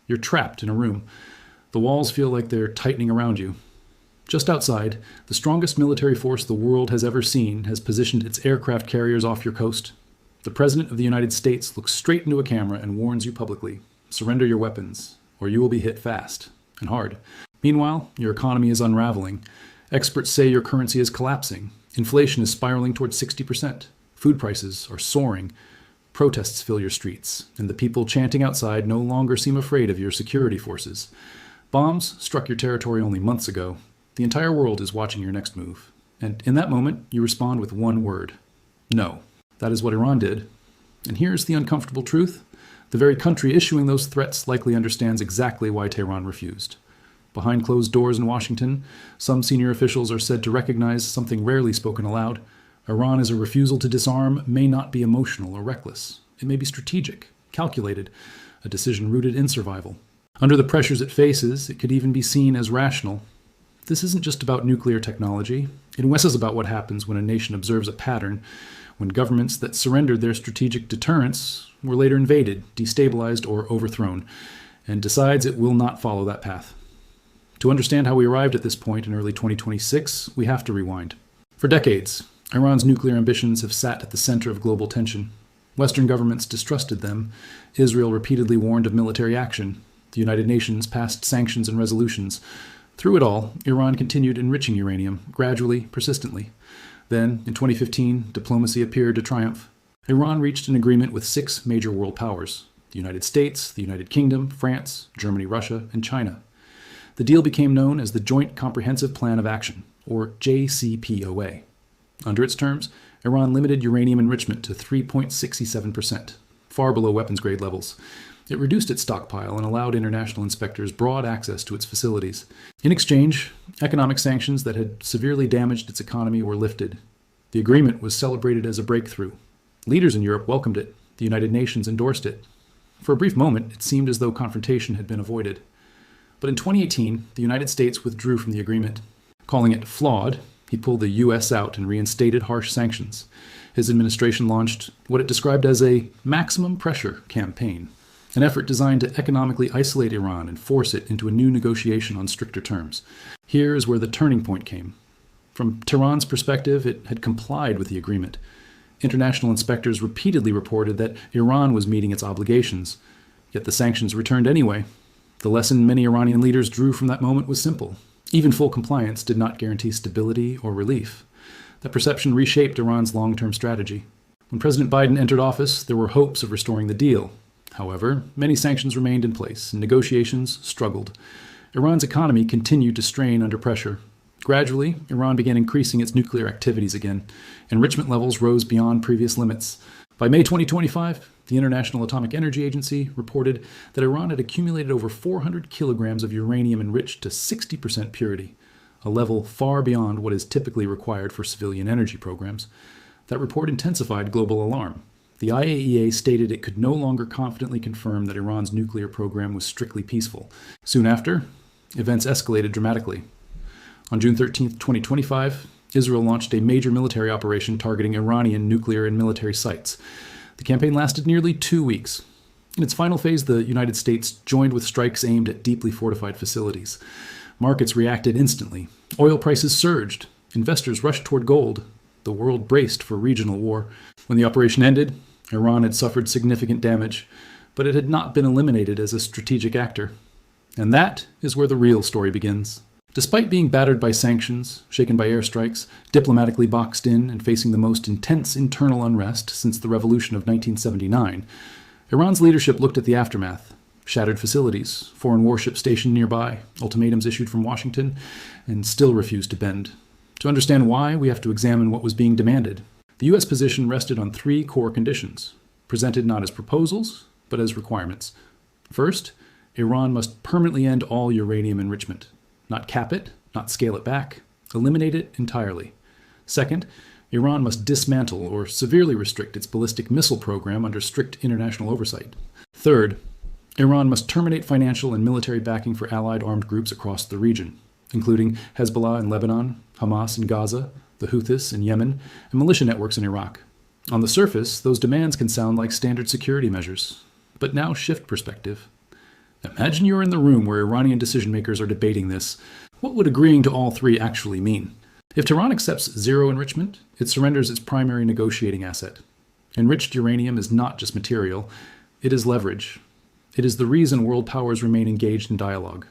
You're trapped in a room. The walls feel like they're tightening around you. Just outside, the strongest military force the world has ever seen has positioned its aircraft carriers off your coast. The President of the United States looks straight into a camera and warns you publicly, surrender your weapons, or you will be hit fast and hard. Meanwhile, your economy is unraveling. Experts say your currency is collapsing. Inflation is spiraling towards 60%. Food prices are soaring. Protests fill your streets, and the people chanting outside no longer seem afraid of your security forces. Bombs struck your territory only months ago. The entire world is watching your next move. And in that moment, you respond with one word: no. That is what Iran did. And here's the uncomfortable truth. The very country issuing those threats likely understands exactly why Tehran refused. Behind closed doors in Washington, some senior officials are said to recognize something rarely spoken aloud. Iran as a refusal to disarm may not be emotional or reckless. It may be strategic, calculated, a decision rooted in survival. Under the pressures it faces, it could even be seen as rational. This isn't just about nuclear technology. It is about what happens when a nation observes a pattern, when governments that surrendered their strategic deterrence were later invaded, destabilized, or overthrown, and decides it will not follow that path. To understand how we arrived at this point in early 2026, we have to rewind. For decades, Iran's nuclear ambitions have sat at the center of global tension. Western governments distrusted them. Israel repeatedly warned of military action. The United Nations passed sanctions and resolutions. Through it all, Iran continued enriching uranium, gradually, persistently. Then, in 2015, diplomacy appeared to triumph. Iran reached an agreement with 6 major world powers: the United States, the United Kingdom, France, Germany, Russia, and China. The deal became known as the Joint Comprehensive Plan of Action, or JCPOA. Under its terms, Iran limited uranium enrichment to 3.67%, far below weapons-grade levels. It reduced its stockpile and allowed international inspectors broad access to its facilities. In exchange, economic sanctions that had severely damaged its economy were lifted. The agreement was celebrated as a breakthrough. Leaders in Europe welcomed it. The United Nations endorsed it. For a brief moment, it seemed as though confrontation had been avoided. But in 2018, the United States withdrew from the agreement. Calling it flawed, he pulled the U.S. out and reinstated harsh sanctions. His administration launched what it described as a maximum pressure campaign, an effort designed to economically isolate Iran and force it into a new negotiation on stricter terms. Here is where the turning point came. From Tehran's perspective, it had complied with the agreement. International inspectors repeatedly reported that Iran was meeting its obligations, yet the sanctions returned anyway. The lesson many Iranian leaders drew from that moment was simple. Even full compliance did not guarantee stability or relief. That perception reshaped Iran's long-term strategy. When President Biden entered office, there were hopes of restoring the deal. However, many sanctions remained in place, and negotiations struggled. Iran's economy continued to strain under pressure. Gradually, Iran began increasing its nuclear activities again. Enrichment levels rose beyond previous limits. By May 2025, the International Atomic Energy Agency reported that Iran had accumulated over 400 kilograms of uranium enriched to 60% purity, a level far beyond what is typically required for civilian energy programs. That report intensified global alarm. The IAEA stated it could no longer confidently confirm that Iran's nuclear program was strictly peaceful. Soon after, events escalated dramatically. On June 13, 2025, Israel launched a major military operation targeting Iranian nuclear and military sites. The campaign lasted nearly 2 weeks. In its final phase, the United States joined with strikes aimed at deeply fortified facilities. Markets reacted instantly. Oil prices surged. Investors rushed toward gold. The world braced for regional war. When the operation ended, Iran had suffered significant damage, but it had not been eliminated as a strategic actor. And that is where the real story begins. Despite being battered by sanctions, shaken by airstrikes, diplomatically boxed in, and facing the most intense internal unrest since the revolution of 1979, Iran's leadership looked at the aftermath. Shattered facilities, foreign warships stationed nearby, ultimatums issued from Washington, and still refused to bend. To understand why, we have to examine what was being demanded. The U.S. position rested on 3 core conditions, presented not as proposals, but as requirements. First, Iran must permanently end all uranium enrichment. Not cap it, not scale it back, eliminate it entirely. Second, Iran must dismantle or severely restrict its ballistic missile program under strict international oversight. Third, Iran must terminate financial and military backing for allied armed groups across the region, including Hezbollah in Lebanon, Hamas in Gaza, the Houthis in Yemen, and militia networks in Iraq. On the surface, those demands can sound like standard security measures, but now shift perspective. Imagine you're in the room where Iranian decision makers are debating this. What would agreeing to all three actually mean? If Tehran accepts zero enrichment, it surrenders its primary negotiating asset. Enriched uranium is not just material, it is leverage. It is the reason world powers remain engaged in dialogue.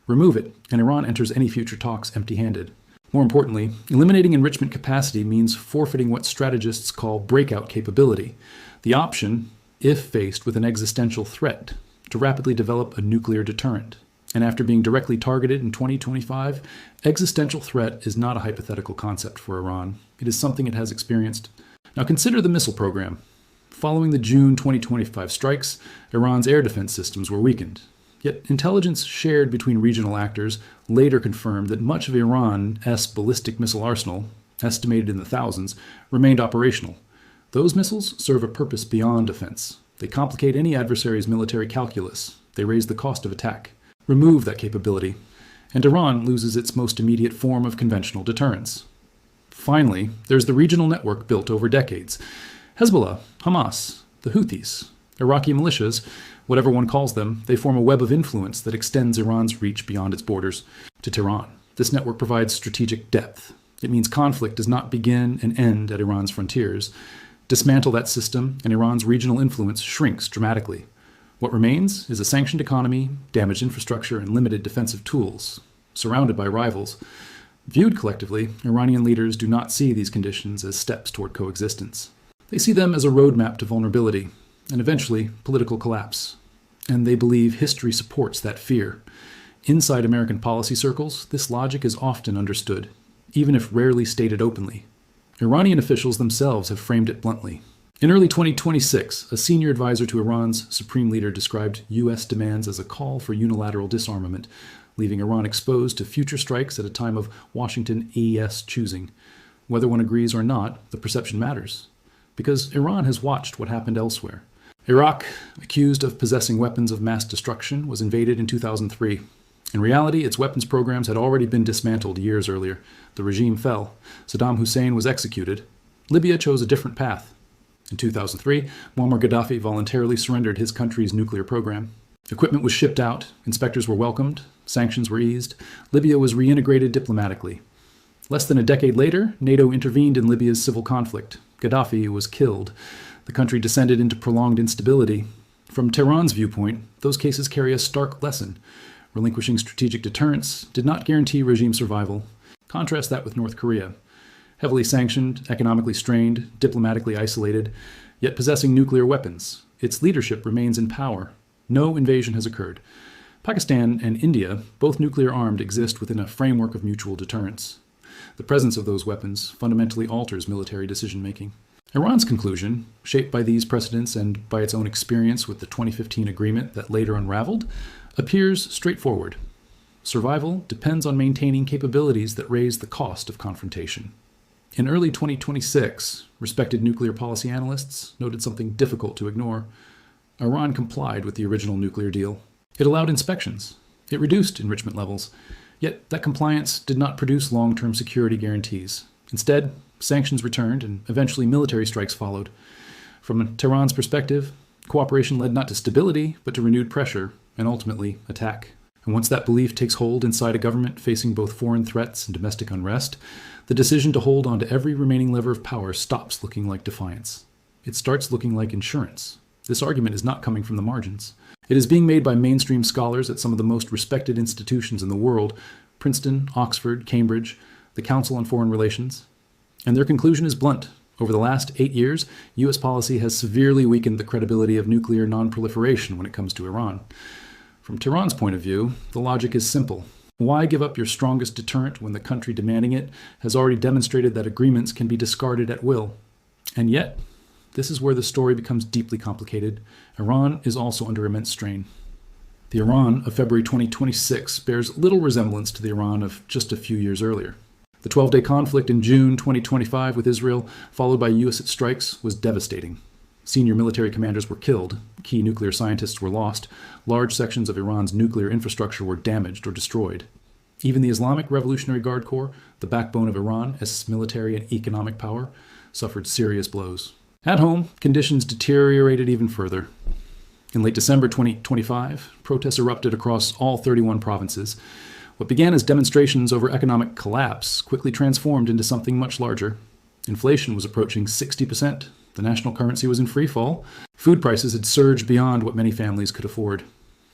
Remove it, and Iran enters any future talks empty-handed. More importantly, eliminating enrichment capacity means forfeiting what strategists call breakout capability, the option, if faced with an existential threat, to rapidly develop a nuclear deterrent. And after being directly targeted in 2025, existential threat is not a hypothetical concept for Iran. It is something it has experienced. Now consider the missile program. Following the June 2025 strikes, Iran's air defense systems were weakened. Yet intelligence shared between regional actors later confirmed that much of Iran's ballistic missile arsenal, estimated in the thousands, remained operational. Those missiles serve a purpose beyond defense. They complicate any adversary's military calculus. They raise the cost of attack. Remove that capability, and Iran loses its most immediate form of conventional deterrence. Finally, there's the regional network built over decades. Hezbollah, Hamas, the Houthis, Iraqi militias, whatever one calls them, they form a web of influence that extends Iran's reach beyond its borders to Tehran. This network provides strategic depth. It means conflict does not begin and end at Iran's frontiers. Dismantle that system, and Iran's regional influence shrinks dramatically. What remains is a sanctioned economy, damaged infrastructure, and limited defensive tools, surrounded by rivals. Viewed collectively, Iranian leaders do not see these conditions as steps toward coexistence. They see them as a roadmap to vulnerability, and eventually political collapse. And they believe history supports that fear. Inside American policy circles, this logic is often understood, even if rarely stated openly. Iranian officials themselves have framed it bluntly. In early 2026, a senior advisor to Iran's supreme leader described U.S. demands as a call for unilateral disarmament, leaving Iran exposed to future strikes at a time of Washington ES choosing. Whether one agrees or not, the perception matters, because Iran has watched what happened elsewhere. Iraq, accused of possessing weapons of mass destruction, was invaded in 2003. In reality, its weapons programs had already been dismantled years earlier. The regime fell. Saddam Hussein was executed. Libya chose a different path. In 2003, Muammar Gaddafi voluntarily surrendered his country's nuclear program. Equipment was shipped out, inspectors were welcomed, sanctions were eased, Libya was reintegrated diplomatically. Less than a decade later, NATO intervened in Libya's civil conflict. Gaddafi was killed. The country descended into prolonged instability. From Tehran's viewpoint, those cases carry a stark lesson. Relinquishing strategic deterrence did not guarantee regime survival. Contrast that with North Korea. Heavily sanctioned, economically strained, diplomatically isolated, yet possessing nuclear weapons. Its leadership remains in power. No invasion has occurred. Pakistan and India, both nuclear armed, exist within a framework of mutual deterrence. The presence of those weapons fundamentally alters military decision-making. Iran's conclusion, shaped by these precedents and by its own experience with the 2015 agreement that later unraveled, appears straightforward. Survival depends on maintaining capabilities that raise the cost of confrontation. In early 2026, respected nuclear policy analysts noted something difficult to ignore. Iran complied with the original nuclear deal. It allowed inspections. It reduced enrichment levels. Yet that compliance did not produce long-term security guarantees. Instead, sanctions returned, and eventually military strikes followed. From Tehran's perspective, cooperation led not to stability, but to renewed pressure, and ultimately attack. And once that belief takes hold inside a government facing both foreign threats and domestic unrest, the decision to hold on to every remaining lever of power stops looking like defiance. It starts looking like insurance. This argument is not coming from the margins. It is being made by mainstream scholars at some of the most respected institutions in the world: Princeton, Oxford, Cambridge, the Council on Foreign Relations. And their conclusion is blunt. Over the last 8 years, U.S. policy has severely weakened the credibility of nuclear non-proliferation when it comes to Iran. From Tehran's point of view, the logic is simple. Why give up your strongest deterrent when the country demanding it has already demonstrated that agreements can be discarded at will? And yet, this is where the story becomes deeply complicated. Iran is also under immense strain. The Iran of February 2026 bears little resemblance to the Iran of just a few years earlier. The 12-day conflict in June 2025 with Israel, followed by U.S. strikes, was devastating. Senior military commanders were killed, key nuclear scientists were lost, large sections of Iran's nuclear infrastructure were damaged or destroyed. Even the Islamic Revolutionary Guard Corps, the backbone of Iran as its military and economic power, suffered serious blows. At home, conditions deteriorated even further. In late December 2025, protests erupted across all 31 provinces. What began as demonstrations over economic collapse quickly transformed into something much larger. Inflation was approaching 60%. The national currency was in free fall. Food prices had surged beyond what many families could afford.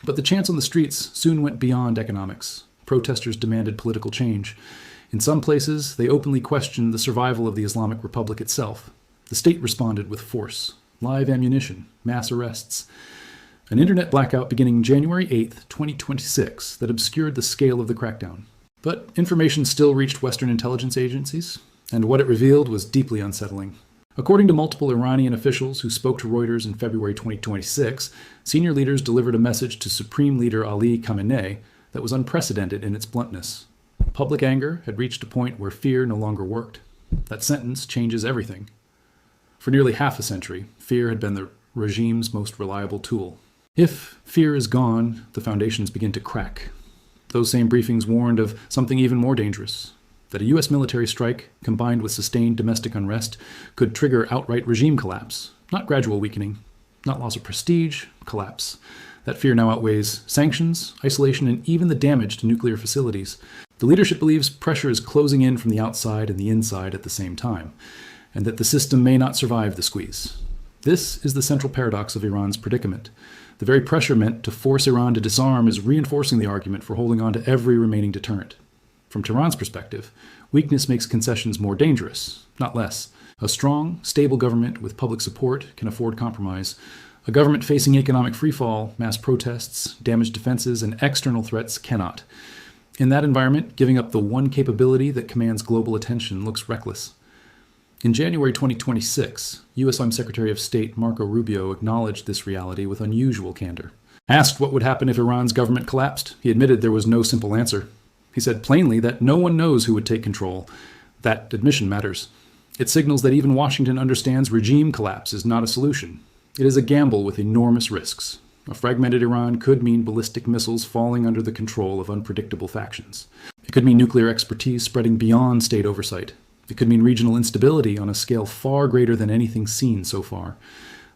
But the chants on the streets soon went beyond economics. Protesters demanded political change. In some places, they openly questioned the survival of the Islamic Republic itself. The state responded with force, live ammunition, mass arrests. An internet blackout beginning January 8, 2026, that obscured the scale of the crackdown. But information still reached Western intelligence agencies, and what it revealed was deeply unsettling. According to multiple Iranian officials who spoke to Reuters in February 2026, senior leaders delivered a message to Supreme Leader Ali Khamenei that was unprecedented in its bluntness. Public anger had reached a point where fear no longer worked. That sentence changes everything. For nearly half a century, fear had been the regime's most reliable tool. If fear is gone, the foundations begin to crack. Those same briefings warned of something even more dangerous, that a U.S. military strike, combined with sustained domestic unrest, could trigger outright regime collapse, not gradual weakening, not loss of prestige, collapse. That fear now outweighs sanctions, isolation, and even the damage to nuclear facilities. The leadership believes pressure is closing in from the outside and the inside at the same time, and that the system may not survive the squeeze. This is the central paradox of Iran's predicament. The very pressure meant to force Iran to disarm is reinforcing the argument for holding on to every remaining deterrent. From Tehran's perspective, weakness makes concessions more dangerous, not less. A strong, stable government with public support can afford compromise. A government facing economic freefall, mass protests, damaged defenses, and external threats cannot. In that environment, giving up the one capability that commands global attention looks reckless. In January 2026, U.S. Secretary of State Marco Rubio acknowledged this reality with unusual candor. Asked what would happen if Iran's government collapsed, he admitted there was no simple answer. He said plainly that no one knows who would take control. That admission matters. It signals that even Washington understands regime collapse is not a solution. It is a gamble with enormous risks. A fragmented Iran could mean ballistic missiles falling under the control of unpredictable factions. It could mean nuclear expertise spreading beyond state oversight. It could mean regional instability on a scale far greater than anything seen so far.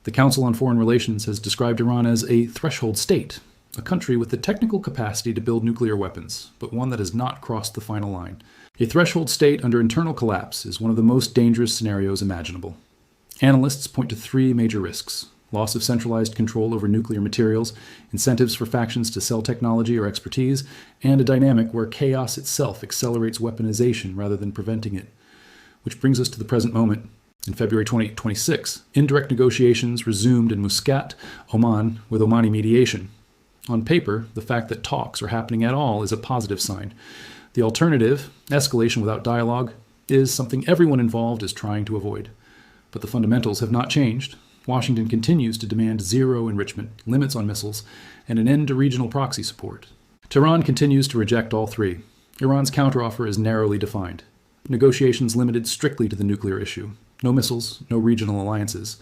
The Council on Foreign Relations has described Iran as a threshold state, a country with the technical capacity to build nuclear weapons, but one that has not crossed the final line. A threshold state under internal collapse is one of the most dangerous scenarios imaginable. Analysts point to three major risks: loss of centralized control over nuclear materials, incentives for factions to sell technology or expertise, and a dynamic where chaos itself accelerates weaponization rather than preventing it. Which brings us to the present moment. In February 2026, indirect negotiations resumed in Muscat, Oman, with Omani mediation. On paper, the fact that talks are happening at all is a positive sign. The alternative, escalation without dialogue, is something everyone involved is trying to avoid. But the fundamentals have not changed. Washington continues to demand zero enrichment, limits on missiles, and an end to regional proxy support. Tehran continues to reject all three. Iran's counteroffer is narrowly defined. Negotiations limited strictly to the nuclear issue. No missiles, no regional alliances.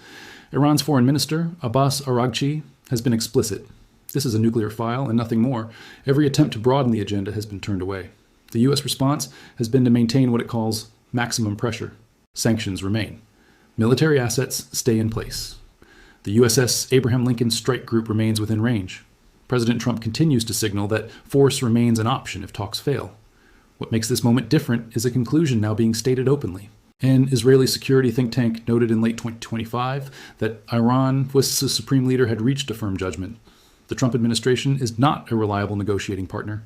Iran's foreign minister, Abbas Araghchi, has been explicit. This is a nuclear file and nothing more. Every attempt to broaden the agenda has been turned away. The U.S. response has been to maintain what it calls maximum pressure. Sanctions remain. Military assets stay in place. The USS Abraham Lincoln Strike Group remains within range. President Trump continues to signal that force remains an option if talks fail. What makes this moment different is a conclusion now being stated openly. An Israeli security think tank noted in late 2025 that Iran's supreme leader had reached a firm judgment. The Trump administration is not a reliable negotiating partner.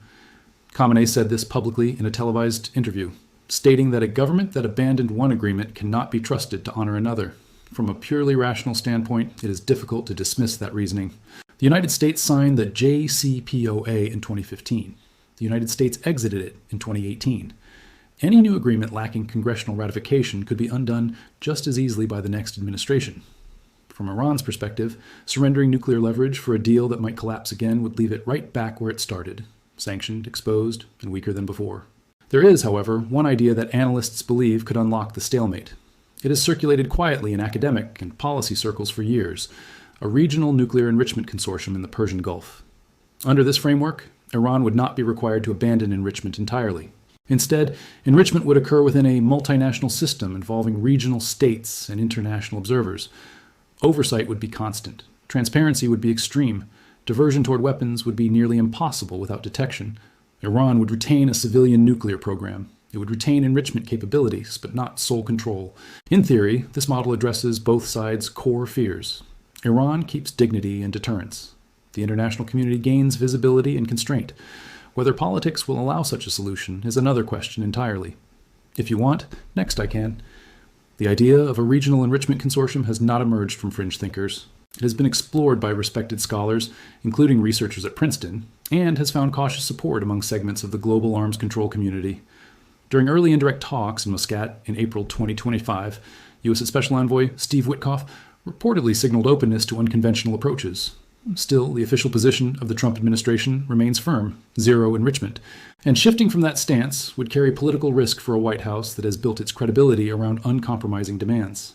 Khamenei said this publicly in a televised interview, stating that a government that abandoned one agreement cannot be trusted to honor another. From a purely rational standpoint, it is difficult to dismiss that reasoning. The United States signed the JCPOA in 2015. The United States exited it in 2018. Any new agreement lacking congressional ratification could be undone just as easily by the next administration. From Iran's perspective, surrendering nuclear leverage for a deal that might collapse again would leave it right back where it started, sanctioned, exposed, and weaker than before. There is, however, one idea that analysts believe could unlock the stalemate. It has circulated quietly in academic and policy circles for years, a regional nuclear enrichment consortium in the Persian Gulf. Under this framework, Iran would not be required to abandon enrichment entirely. Instead, enrichment would occur within a multinational system involving regional states and international observers. Oversight would be constant. Transparency would be extreme. Diversion toward weapons would be nearly impossible without detection. Iran would retain a civilian nuclear program. It would retain enrichment capabilities, but not sole control. In theory, this model addresses both sides' core fears. Iran keeps dignity and deterrence. The international community gains visibility and constraint. Whether politics will allow such a solution is another question entirely. If you want, next I can. The idea of a regional enrichment consortium has not emerged from fringe thinkers. It has been explored by respected scholars, including researchers at Princeton, and has found cautious support among segments of the global arms control community. During early indirect talks in Muscat in April 2025, U.S. Special Envoy Steve Witkoff reportedly signaled openness to unconventional approaches. Still, the official position of the Trump administration remains firm: zero enrichment. And shifting from that stance would carry political risk for a White House that has built its credibility around uncompromising demands.